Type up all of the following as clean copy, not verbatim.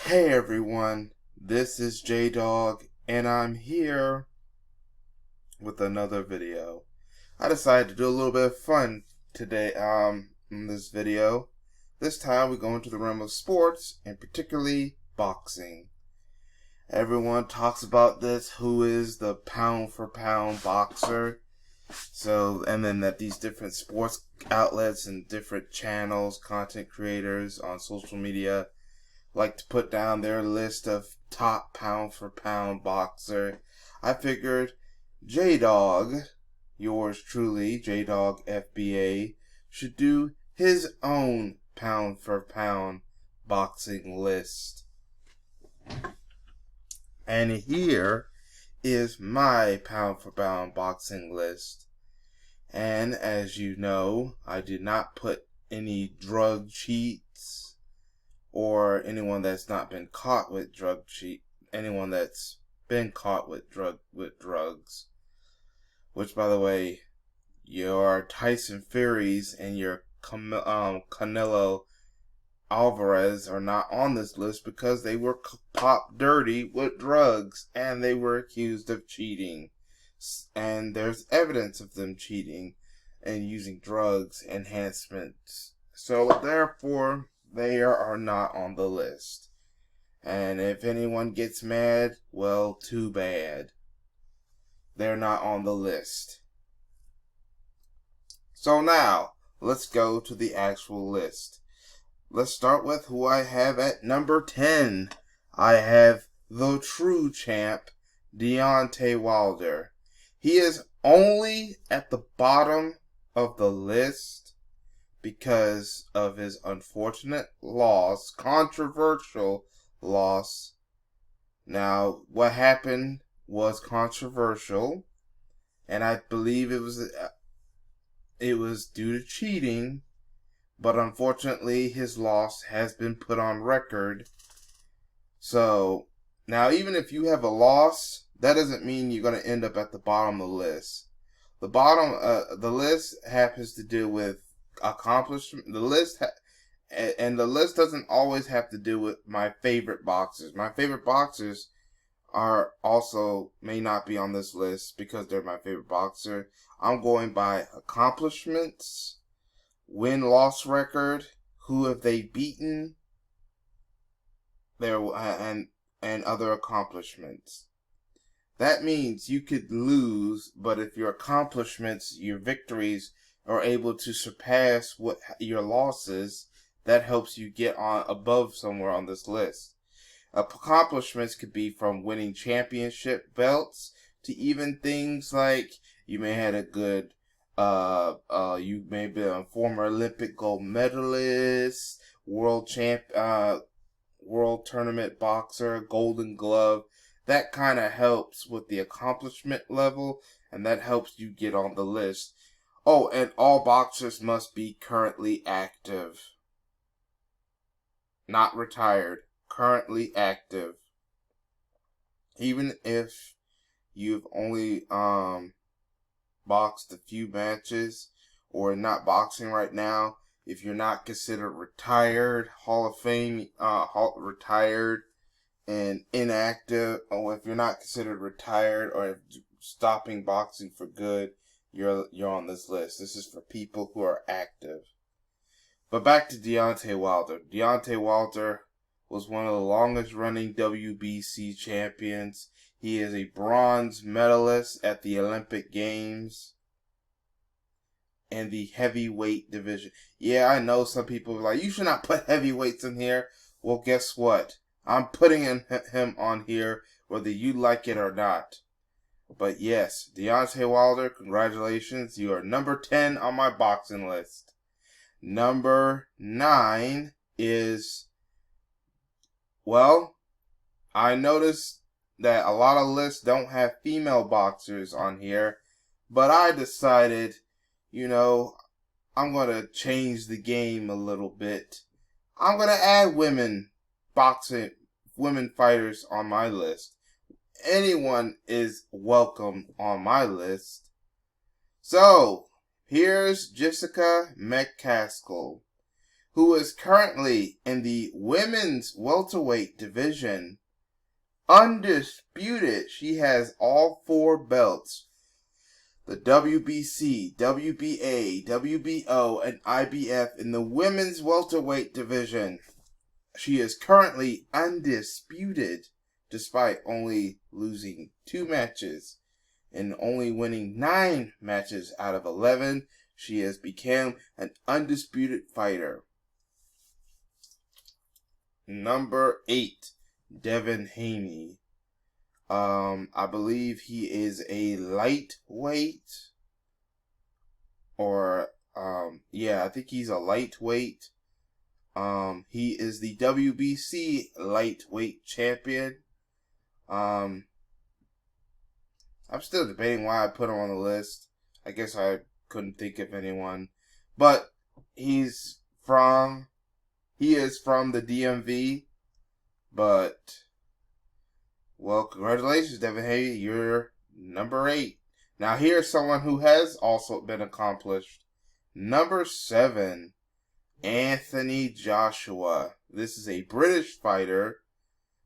Hey everyone, this is JDAWG and I'm here with another video. I decided to do a little bit of fun today in this video. This time we go into the realm of sports and particularly boxing. Everyone talks about this, who is the pound for pound boxer. And then that these different sports outlets and different channels, content creators on social media like to put down their list of top pound for pound boxer. I figured JDAWG, yours truly, JDAWG FBA, should do his own pound for pound boxing list. And here is my pound for pound boxing list. And as you know, I did not put any drug cheats or anyone that's not been caught with anyone that's been caught with drugs. Which, by the way, your Tyson Furies and your Canelo Alvarez are not on this list because they were popped dirty with drugs and they were accused of cheating. And there's evidence of them cheating and using drugs enhancements. So therefore, they are not on the list. And if anyone gets mad, well, too bad. They're not on the list. So now, let's go to the actual list. Let's start with who I have at number 10. I have the true champ, Deontay Wilder. He is only at the bottom of the list because of his unfortunate loss, controversial loss. Now, what happened was controversial, and I believe it was due to cheating, but unfortunately his loss has been put on record. So, now even if you have a loss, that doesn't mean you're going to end up at the bottom of the list. The list happens to do with accomplishment. The list doesn't always have to do with my favorite boxers. My favorite boxers are also may not be on this list because they're my favorite boxer. I'm going by accomplishments, win-loss record, who have they beaten, and other accomplishments. That means you could lose, but if your accomplishments, your victories, are able to surpass what your losses, that helps you get on above somewhere on this list. Accomplishments could be from winning championship belts to even things like you may have had a good, you may be a former Olympic gold medalist, world tournament boxer, Golden Glove. That kind of helps with the accomplishment level, and that helps you get on the list. Oh, and all boxers must be currently active. Not retired. Currently active. Even if you've only boxed a few matches or not boxing right now, if you're not considered retired, Hall of Fame, retired and inactive, or if you're not considered retired or stopping boxing for good, you're on this list. This is for people who are active. But back to Deontay Wilder. Deontay Wilder was one of the longest running WBC champions. He is a bronze medalist at the Olympic Games in the heavyweight division. Yeah, I know some people are like, you should not put heavyweights in here. Well, guess what? I'm putting him on here whether you like it or not. But yes, Deontay Wilder, congratulations. You are number 10 on my boxing list. Number 9 is, well, I noticed that a lot of lists don't have female boxers on here, but I decided, I'm going to change the game a little bit. I'm going to add women fighters on my list. Anyone is welcome on my list. So, here's Jessica McCaskill, who is currently in the women's welterweight division, undisputed. She has all 4 belts. The WBC, WBA, WBO, and IBF in the women's welterweight division. She is currently undisputed despite only losing 2 matches and only winning 9 matches out of 11. She has become an undisputed fighter. Number 8, Devin Haney. I believe he is a lightweight. Or, I think he's a lightweight. He is the WBC lightweight champion. I'm still debating why I put him on the list. I guess I couldn't think of anyone. But he is from the DMV. But, well, congratulations, Devin Haney. You're number 8. Now, here's someone who has also been accomplished. Number 7, Anthony Joshua. This is a British fighter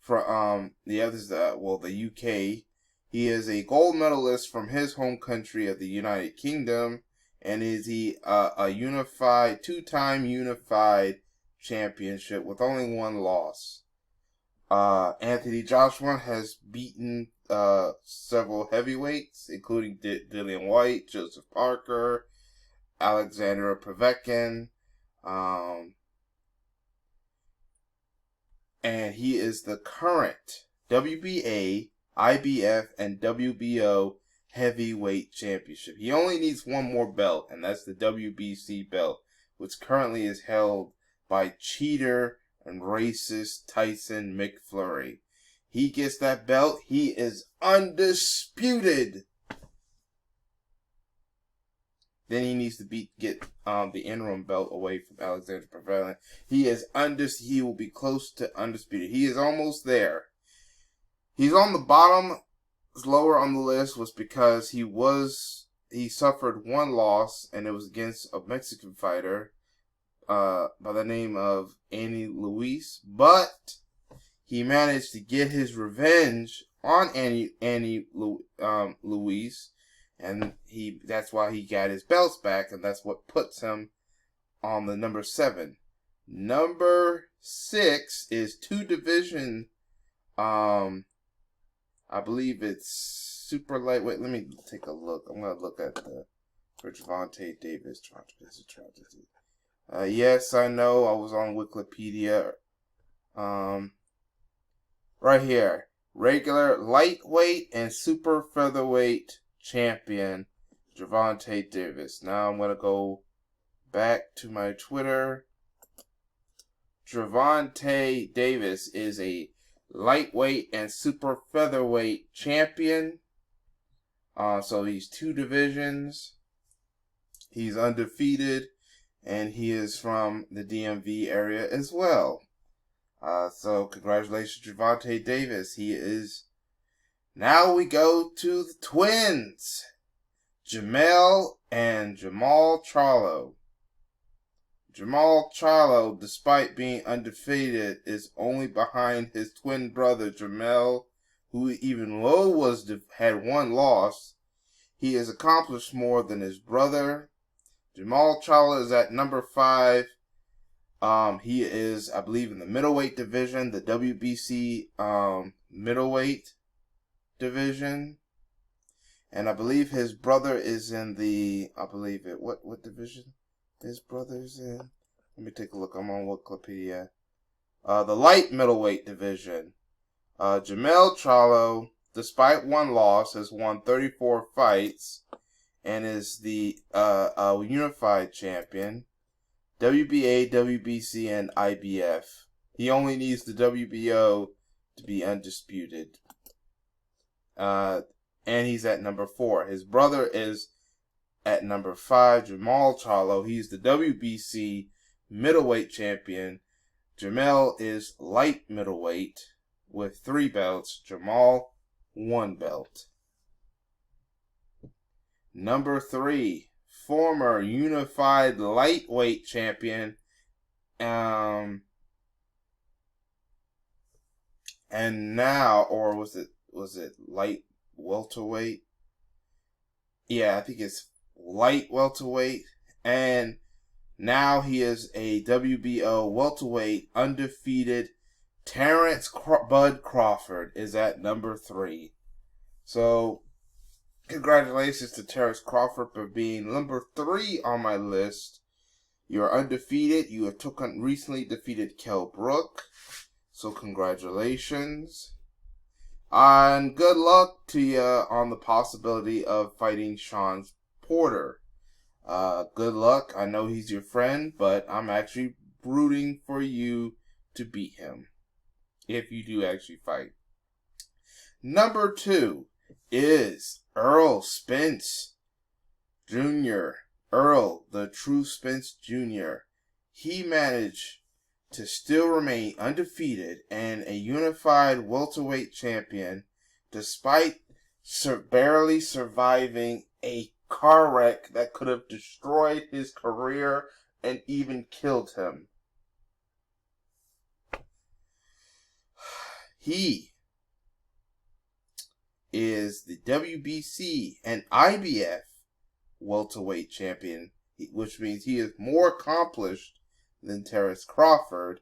from the UK. He is a gold medalist from his home country of the United Kingdom, and is a two-time unified championship with only 1 loss. Anthony Joshua has beaten several heavyweights, including Dillian White, Joseph Parker, Alexander Povetkin, and he is the current WBA, IBF, and WBO heavyweight championship. He only needs 1 more belt, and that's the WBC belt, which currently is held by cheater and racist Tyson McFlurry. He gets that belt, he is undisputed. Then he needs to get the interim belt away from Alexander Povetkin. He will be close to undisputed. He is almost there. He's on the bottom, lower on the list, was because he suffered 1 loss, and it was against a Mexican fighter by the name of Annie Luis. But he managed to get his revenge on Annie Luis, and that's why he got his belts back, and that's what puts him on the number 7. Number 6 is 2 division. I believe it's super lightweight. Let me take a look. I'm gonna look at for Gervonta Davis. Yes, I know. I was on Wikipedia. Right here, regular lightweight and super featherweight champion Gervonta Davis. Now I'm gonna go back to my Twitter. Gervonta Davis is a lightweight and super featherweight champion. So he's 2 divisions. He's undefeated, and he is from the DMV area as well. So congratulations, Gervonta Davis. He is. Now we go to the twins, Jamel and Jamal Charlo. Jamal Charlo, despite being undefeated, is only behind his twin brother Jamel, who even though had 1 loss, he has accomplished more than his brother. Jamal Charlo is at number 5. He is, I believe, in the middleweight division, the WBC middleweight division, and I believe his brother is in the, what division his brother's in? Let me take a look. I'm on Wikipedia. The light middleweight division. Jamel Charlo, despite 1 loss, has won 34 fights and is the unified champion. WBA, WBC, and IBF. He only needs the WBO to be undisputed. And he's at number 4. His brother is at number 5, Jamal Charlo. He's the WBC middleweight champion. Jamel is light middleweight with 3 belts. Jamal, 1 belt. Number 3, former unified lightweight champion And now, or was it light welterweight? Yeah, I think it's light welterweight. And now he is a WBO welterweight undefeated. Terrence Bud Crawford is at number 3. So, congratulations to Terrence Crawford for being number 3 on my list. You're undefeated. You have recently defeated Kell Brook. So congratulations. And good luck to you on the possibility of fighting Sean Porter. Good luck. I know he's your friend, but I'm actually rooting for you to beat him. If you do actually fight. Number 2 is Earl Spence Jr. Earl, the True Spence Jr. He managed to still remain undefeated and a unified welterweight champion despite barely surviving a car wreck that could have destroyed his career and even killed him. He is the WBC and IBF welterweight champion, which means he is more accomplished than Terrence Crawford,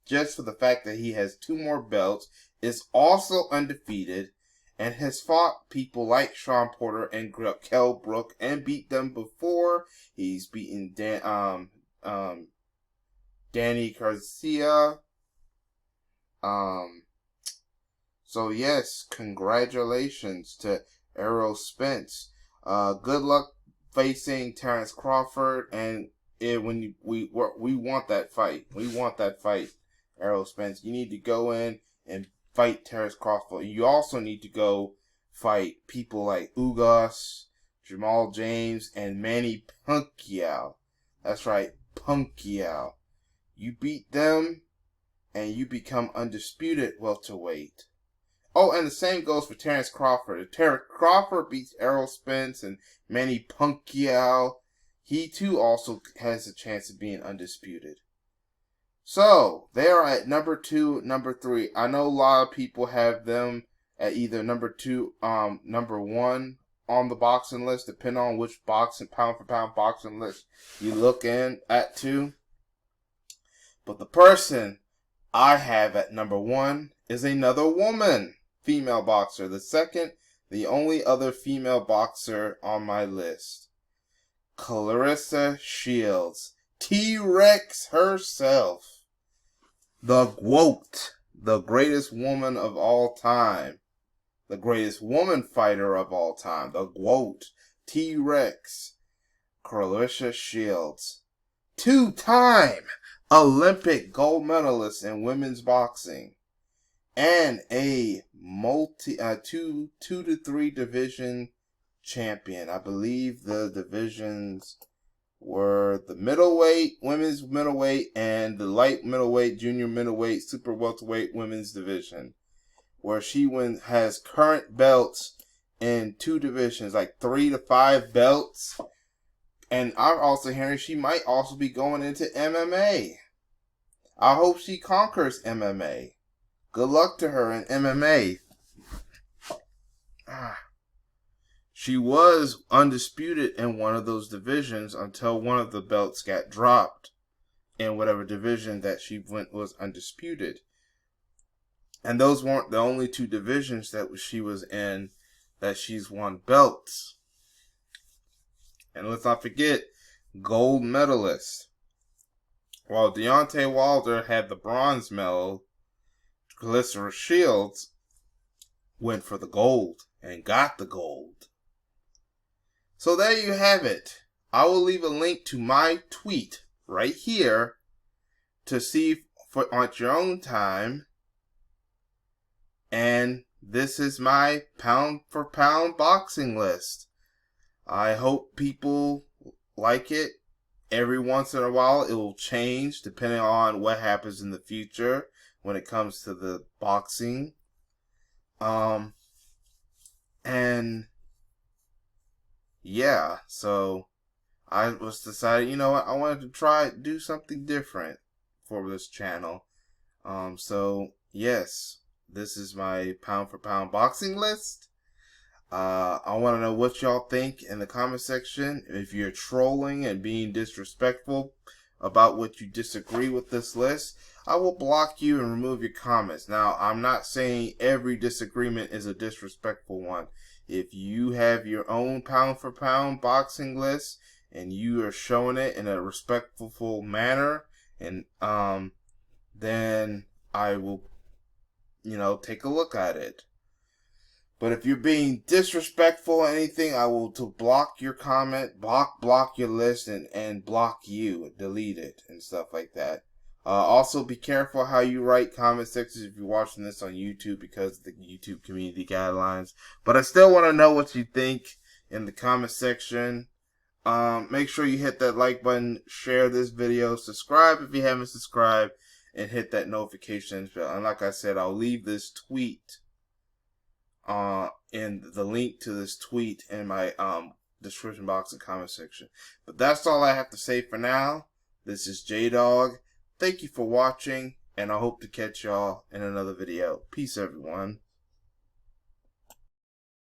just for the fact that he has 2 more belts, is also undefeated, and has fought people like Sean Porter and Kell Brook and beat them before. He's beaten Danny Garcia. So yes, congratulations to Errol Spence. Good luck facing Terrence Crawford, and we want that fight. We want that fight, Errol Spence. You need to go in and fight Terrence Crawford. You also need to go fight people like Ugas, Jamal James, and Manny Pacquiao. That's right, Pacquiao. You beat them, and you become undisputed welterweight. Oh, and the same goes for Terrence Crawford. If Terrence Crawford beats Errol Spence and Manny Pacquiao, he too also has a chance of being undisputed. So, they are at number 2, number 3. I know a lot of people have them at either number 2, number 1 on the boxing list, depending on which boxing, pound for pound boxing list you look at too. But the person I have at number 1 is another woman, female boxer. The only other female boxer on my list. Clarissa Shields. T-Rex herself. The GOAT. The greatest woman of all time. The greatest woman fighter of all time. The GOAT. T-Rex. Clarissa Shields. 2-time Olympic gold medalist in women's boxing. And a 2 to 3 division champion. I believe the divisions were the middleweight, women's middleweight, and the light middleweight, junior middleweight, super welterweight women's division, where she has current belts in 2 divisions, like 3 to 5 belts. And I'm also hearing she might also be going into MMA. I hope she conquers MMA. Good luck to her in MMA. She was undisputed in one of those divisions until one of the belts got dropped in whatever division that she was undisputed. And those weren't the only 2 divisions that she was in that she's won belts. And let's not forget, gold medalist. While Deontay Wilder had the bronze medal, Clarissa Shields went for the gold and got the gold. So there you have it. I will leave a link to my tweet right here to see at your own time. And this is my pound for pound boxing list. I hope people like it. Every once in a while it will change depending on what happens in the future when it comes to the boxing. And yeah, so I was decided, you know what, I wanted to do something different for this channel. So yes, this is my pound for pound boxing list. I want to know what y'all think in the comment section. If you're trolling and being disrespectful about what you disagree with this list, I will block you and remove your comments. Now, I'm not saying every disagreement is a disrespectful one. If you have your own pound for pound boxing list and you are showing it in a respectful manner, and then I will, take a look at it. But if you're being disrespectful or anything, I will block your comment, block your list, and block you, delete it, and stuff like that. Also, be careful how you write comment sections if you're watching this on YouTube because of the YouTube community guidelines. But I still want to know what you think in the comment section. Make sure you hit that like button, share this video, subscribe if you haven't subscribed, and hit that notifications bell. And like I said, I'll leave this tweet in the link to this tweet in my description box and comment section. But that's all I have to say for now. This is JDAWG. Thank you for watching, and I hope to catch y'all in another video. Peace, everyone.